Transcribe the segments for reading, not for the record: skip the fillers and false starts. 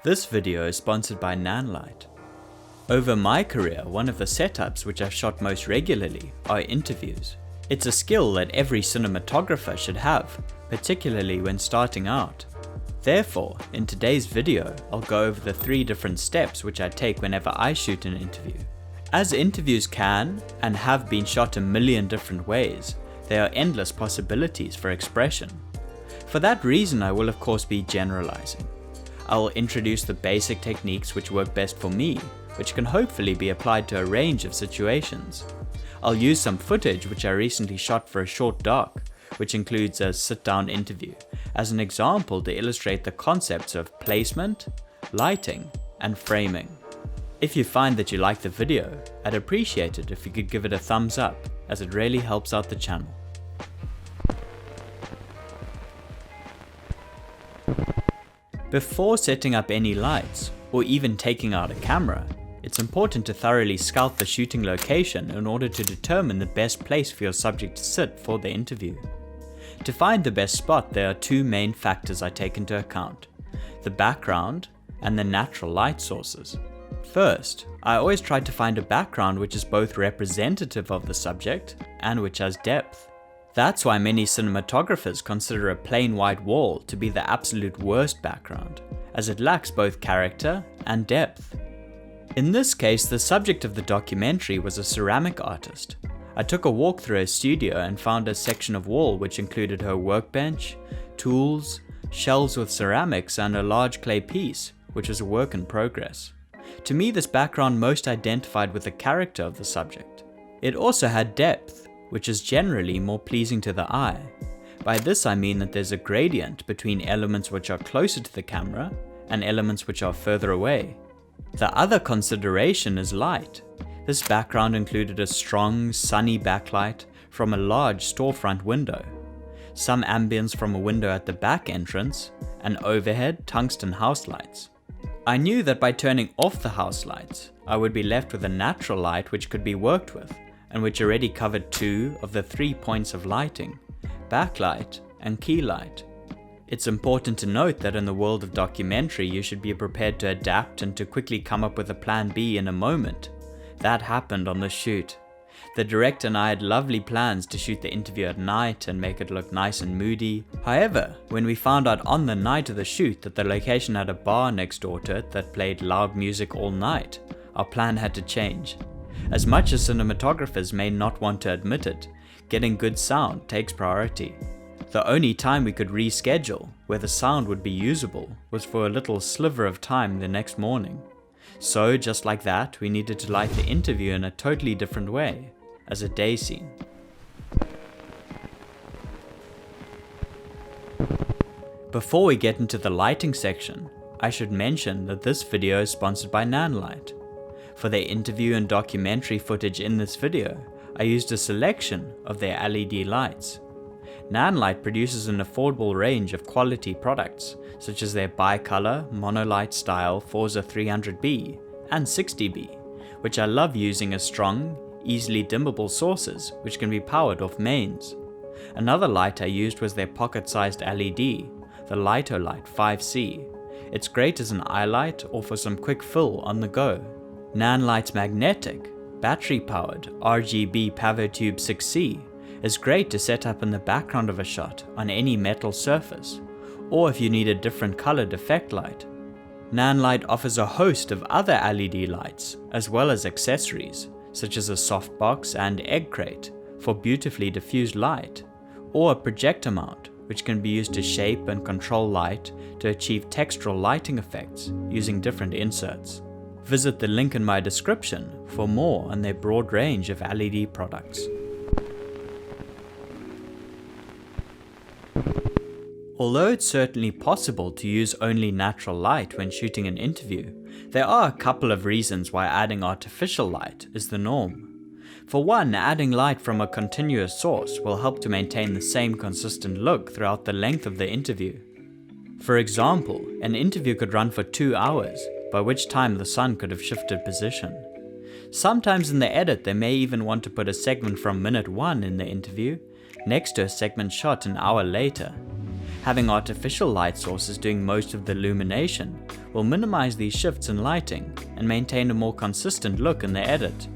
This video is sponsored by Nanlite. Over my career, one of the setups which I've shot most regularly are interviews. It's a skill that every cinematographer should have, particularly when starting out. Therefore, in today's video, I'll go over the 3 different steps which I take whenever I shoot an interview. As interviews can and have been shot a million different ways, there are endless possibilities for expression. For that reason, I will of course be generalizing. I will introduce the basic techniques which work best for me, which can hopefully be applied to a range of situations. I'll use some footage which I recently shot for a short doc, which includes a sit-down interview, as an example to illustrate the concepts of placement, lighting, and framing. If you find that you like the video, I'd appreciate it if you could give it a thumbs up, as it really helps out the channel. Before setting up any lights, or even taking out a camera, it's important to thoroughly scout the shooting location in order to determine the best place for your subject to sit for the interview. To find the best spot, there are 2 main factors I take into account: the background and the natural light sources. First, I always try to find a background which is both representative of the subject and which has depth. That's why many cinematographers consider a plain white wall to be the absolute worst background, as it lacks both character and depth. In this case, the subject of the documentary was a ceramic artist. I took a walk through her studio and found a section of wall which included her workbench, tools, shelves with ceramics, and a large clay piece, which was a work in progress. To me, this background most identified with the character of the subject. It also had depth, which is generally more pleasing to the eye. By this I mean that there's a gradient between elements which are closer to the camera and elements which are further away. The other consideration is light. This background included a strong, sunny backlight from a large storefront window, some ambience from a window at the back entrance, and overhead tungsten house lights. I knew that by turning off the house lights, I would be left with a natural light which could be worked with, and which already covered 2 of the 3 points of lighting: backlight and key light. It's important to note that in the world of documentary, you should be prepared to adapt and to quickly come up with a plan B in a moment. That happened on the shoot. The director and I had lovely plans to shoot the interview at night and make it look nice and moody. However, when we found out on the night of the shoot that the location had a bar next door to it that played loud music all night, our plan had to change. As much as cinematographers may not want to admit it, getting good sound takes priority. The only time we could reschedule, where the sound would be usable, was for a little sliver of time the next morning. So just like that, we needed to light the interview in a totally different way, as a day scene. Before we get into the lighting section, I should mention that this video is sponsored by Nanlite. For their interview and documentary footage in this video, I used a selection of their LED lights. Nanlite produces an affordable range of quality products, such as their bicolor, monolight style Forza 300B and 60B, which I love using as strong, easily dimmable sources which can be powered off mains. Another light I used was their pocket-sized LED, the Litolite 5C. It's great as an eye light or for some quick fill on the go. Nanlite's magnetic, battery-powered RGB PavoTube 6C is great to set up in the background of a shot on any metal surface, or if you need a different colored effect light. Nanlite offers a host of other LED lights, as well as accessories, such as a softbox and egg crate for beautifully diffused light, or a projector mount, which can be used to shape and control light to achieve textural lighting effects using different inserts. Visit the link in my description for more on their broad range of LED products. Although it's certainly possible to use only natural light when shooting an interview, there are a couple of reasons why adding artificial light is the norm. For one, adding light from a continuous source will help to maintain the same consistent look throughout the length of the interview. For example, an interview could run for 2 hours, by which time the sun could have shifted position. Sometimes in the edit they may even want to put a segment from minute 1 in the interview next to a segment shot an hour later. Having artificial light sources doing most of the illumination will minimize these shifts in lighting and maintain a more consistent look in the edit.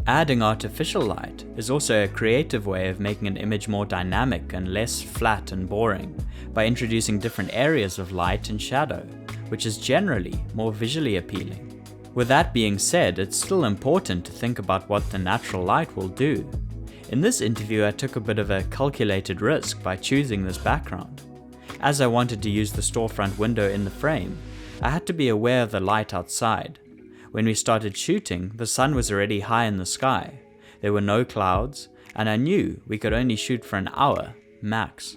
Adding artificial light is also a creative way of making an image more dynamic and less flat and boring by introducing different areas of light and shadow, which is generally more visually appealing. With that being said, it's still important to think about what the natural light will do. In this interview, I took a bit of a calculated risk by choosing this background. As I wanted to use the storefront window in the frame, I had to be aware of the light outside. When we started shooting, the sun was already high in the sky, there were no clouds, and I knew we could only shoot for an hour, max.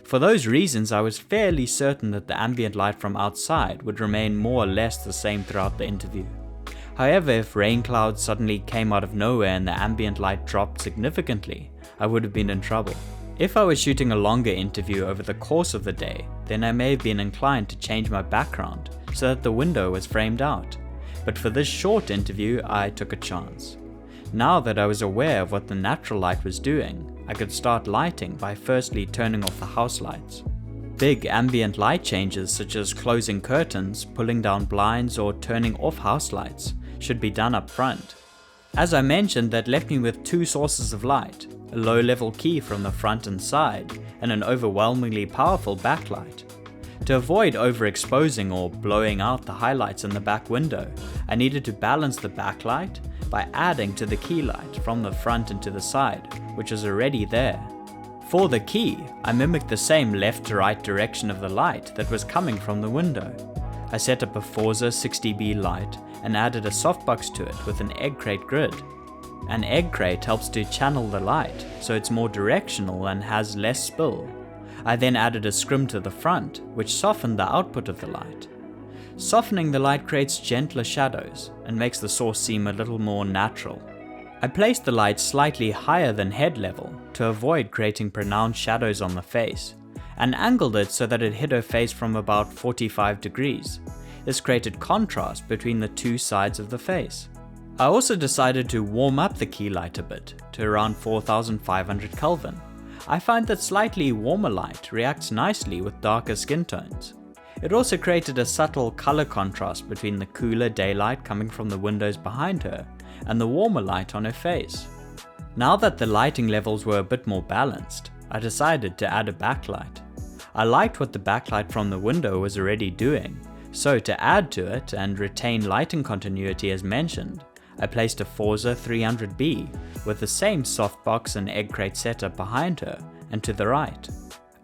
For those reasons, I was fairly certain that the ambient light from outside would remain more or less the same throughout the interview. However, if rain clouds suddenly came out of nowhere and the ambient light dropped significantly, I would have been in trouble. If I was shooting a longer interview over the course of the day, then I may have been inclined to change my background so that the window was framed out. But for this short interview, I took a chance. Now that I was aware of what the natural light was doing, I could start lighting by firstly turning off the house lights. Big ambient light changes such as closing curtains, pulling down blinds, or turning off house lights should be done up front. As I mentioned, that left me with two sources of light, a low-level key from the front and side, and an overwhelmingly powerful backlight. To avoid overexposing or blowing out the highlights in the back window, I needed to balance the backlight by adding to the key light from the front and to the side, which was already there. For the key, I mimicked the same left to right direction of the light that was coming from the window. I set up a Forza 6dB light and added a softbox to it with an egg crate grid. An egg crate helps to channel the light so it's more directional and has less spill. I then added a scrim to the front, which softened the output of the light. Softening the light creates gentler shadows and makes the source seem a little more natural. I placed the light slightly higher than head level to avoid creating pronounced shadows on the face, and angled it so that it hit her face from about 45 degrees. This created contrast between the two sides of the face. I also decided to warm up the key light a bit to around 4500 Kelvin. I find that slightly warmer light reacts nicely with darker skin tones. It also created a subtle color contrast between the cooler daylight coming from the windows behind her and the warmer light on her face. Now that the lighting levels were a bit more balanced, I decided to add a backlight. I liked what the backlight from the window was already doing, so to add to it and retain lighting continuity as mentioned, I placed a Forza 300B with the same softbox and egg crate setup behind her and to the right.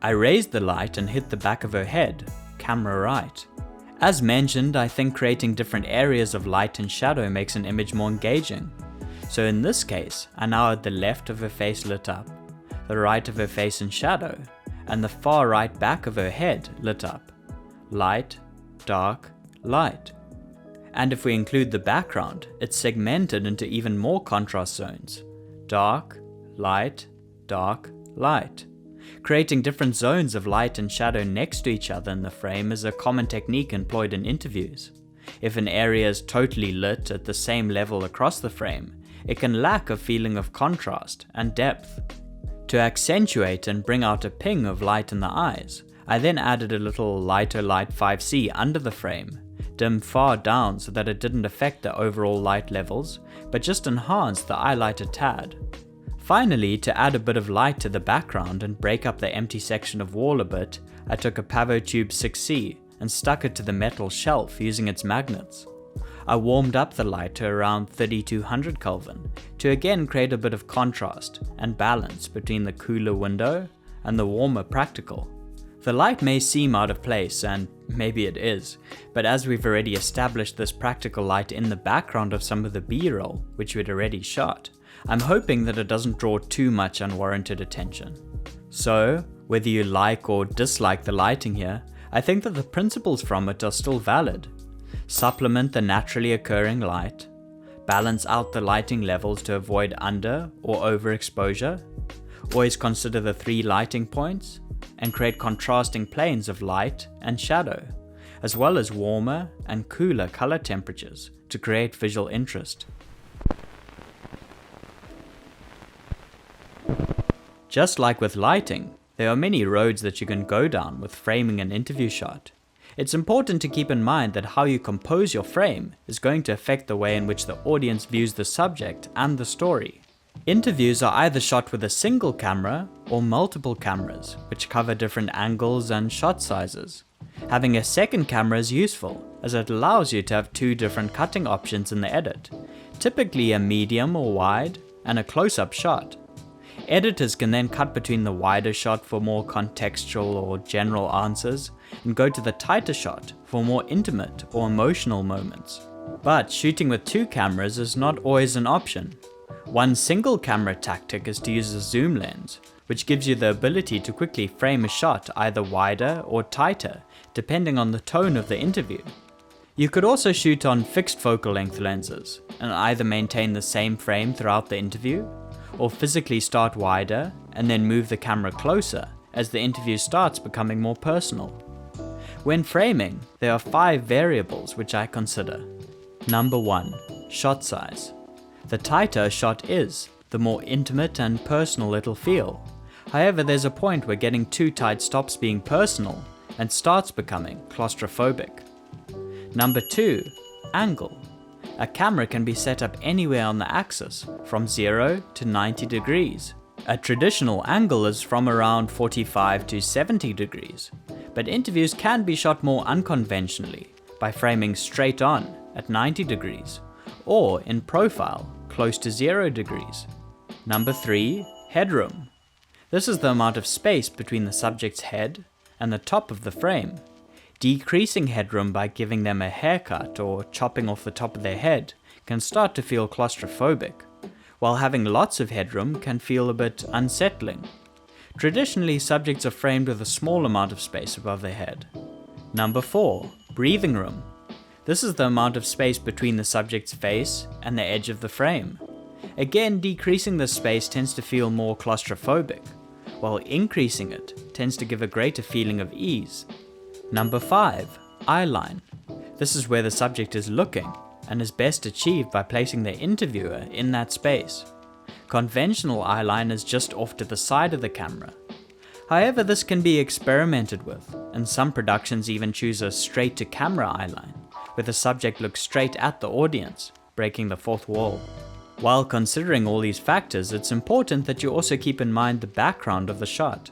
I raised the light and hit the back of her head, camera right. As mentioned, I think creating different areas of light and shadow makes an image more engaging. So in this case, I now had the left of her face lit up, the right of her face in shadow, and the far right back of her head lit up. Light, dark, light. And if we include the background, it's segmented into even more contrast zones. Dark, light, dark, light. Creating different zones of light and shadow next to each other in the frame is a common technique employed in interviews. If an area is totally lit at the same level across the frame, it can lack a feeling of contrast and depth. To accentuate and bring out a ping of light in the eyes, I then added a little lighter light 5C under the frame, dimmed far down so that it didn't affect the overall light levels, but just enhanced the eye light a tad. Finally, to add a bit of light to the background and break up the empty section of wall a bit, I took a Pavo Tube 6C and stuck it to the metal shelf using its magnets. I warmed up the light to around 3200 Kelvin to again create a bit of contrast and balance between the cooler window and the warmer practical. The light may seem out of place, and maybe it is, but as we've already established this practical light in the background of some of the B-roll, which we'd already shot, I'm hoping that it doesn't draw too much unwarranted attention. So, whether you like or dislike the lighting here, I think that the principles from it are still valid. Supplement the naturally occurring light, balance out the lighting levels to avoid under or overexposure, always consider the 3 lighting points, and create contrasting planes of light and shadow, as well as warmer and cooler color temperatures to create visual interest. Just like with lighting, there are many roads that you can go down with framing an interview shot. It's important to keep in mind that how you compose your frame is going to affect the way in which the audience views the subject and the story. Interviews are either shot with a single camera or multiple cameras, which cover different angles and shot sizes. Having a second camera is useful, as it allows you to have two different cutting options in the edit, typically a medium or wide, and a close-up shot. Editors can then cut between the wider shot for more contextual or general answers, and go to the tighter shot for more intimate or emotional moments. But shooting with two cameras is not always an option. One single camera tactic is to use a zoom lens, which gives you the ability to quickly frame a shot either wider or tighter, depending on the tone of the interview. You could also shoot on fixed focal length lenses, and either maintain the same frame throughout the interview, or physically start wider and then move the camera closer as the interview starts becoming more personal. When framing, there are 5 variables which I consider. Number 1. Shot size. The tighter a shot is, the more intimate and personal it'll feel. However, there's a point where getting too tight stops being personal and starts becoming claustrophobic. Number 2. Angle. A camera can be set up anywhere on the axis, from 0 to 90 degrees. A traditional angle is from around 45 to 70 degrees, but interviews can be shot more unconventionally by framing straight on at 90 degrees, or in profile close to 0 degrees. Number 3. Headroom. This is the amount of space between the subject's head and the top of the frame. Decreasing headroom by giving them a haircut or chopping off the top of their head can start to feel claustrophobic, while having lots of headroom can feel a bit unsettling. Traditionally, subjects are framed with a small amount of space above their head. Number 4. Breathing room. This is the amount of space between the subject's face and the edge of the frame. Again, decreasing this space tends to feel more claustrophobic, while increasing it tends to give a greater feeling of ease. Number 5. Eye line. This is where the subject is looking, and is best achieved by placing the interviewer in that space. Conventional eye line is just off to the side of the camera. However, this can be experimented with, and some productions even choose a straight-to-camera eye line, where the subject looks straight at the audience, breaking the fourth wall. While considering all these factors, it's important that you also keep in mind the background of the shot.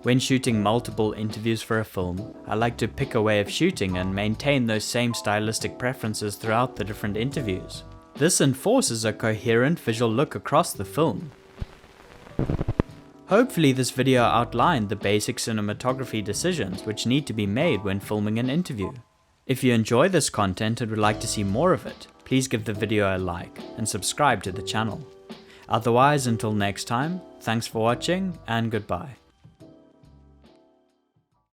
When shooting multiple interviews for a film, I like to pick a way of shooting and maintain those same stylistic preferences throughout the different interviews. This enforces a coherent visual look across the film. Hopefully this video outlined the basic cinematography decisions which need to be made when filming an interview. If you enjoy this content and would like to see more of it, please give the video a like and subscribe to the channel. Otherwise, until next time, thanks for watching and goodbye.